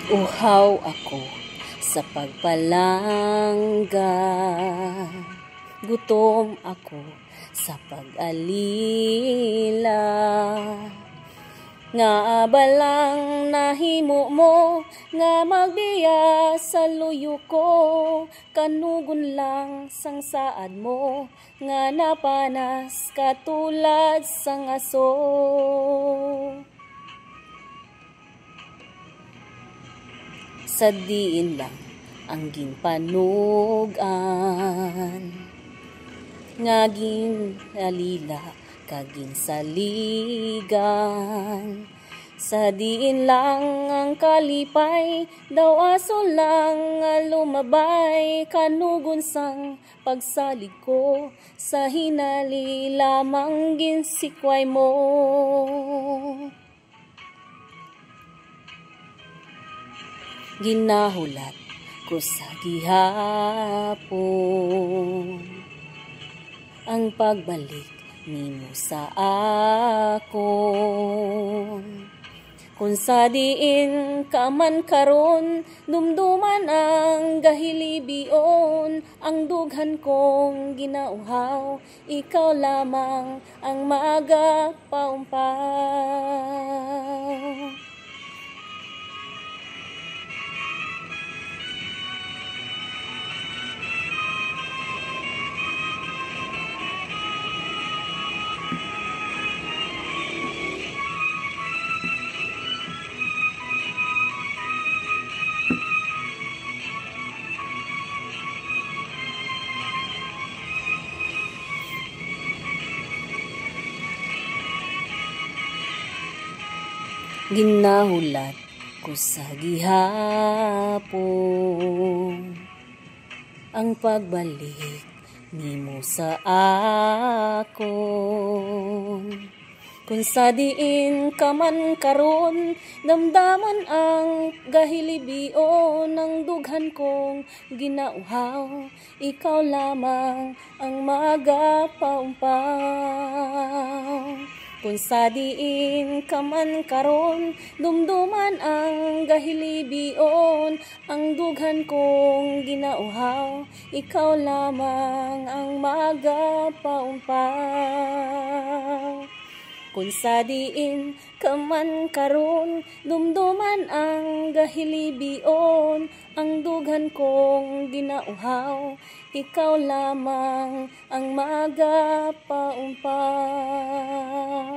Uhaw ako sa pagpalangga, gutom ako sa pag-alila. Nga abalang nahimo mo, nga magbiya sa luyo ko, kanugon lang sang saad mo, nga napanas katulad sang aso. Sa diin lang ang ginpanugan, nga ginalila kagin saligan. Sa diin lang ang kalipay, daw aso lang nga lumabay, kanugon sang pagsalig ko, sa hinali lamang ginsikway mo. Ginahulat ko sa gihapon ang pagbalik nimo sa akon. Kung sa diin ka man karon, dumduman ang gahilibion, ang dughan kong ginauhaw, ikaw lamang ang magapaumpaw. Ginahulat ko sa gihapon ang pagbalik nimo sa akon. Kung sa diin ka man karon, damdaman ang gahilibion, ang dughan kong ginauhaw, ikaw lamang ang magapaumpaw. Kung sa diin ka man karon, dumduman ang gahilibion, ang dughan kong ginauhaw, ikaw lamang ang magapaumpaw. Kung sa diin ka man karon, dumduman ang gahilibion, ang dughan kong ginauhaw, ikaw lamang ang magapaumpaw.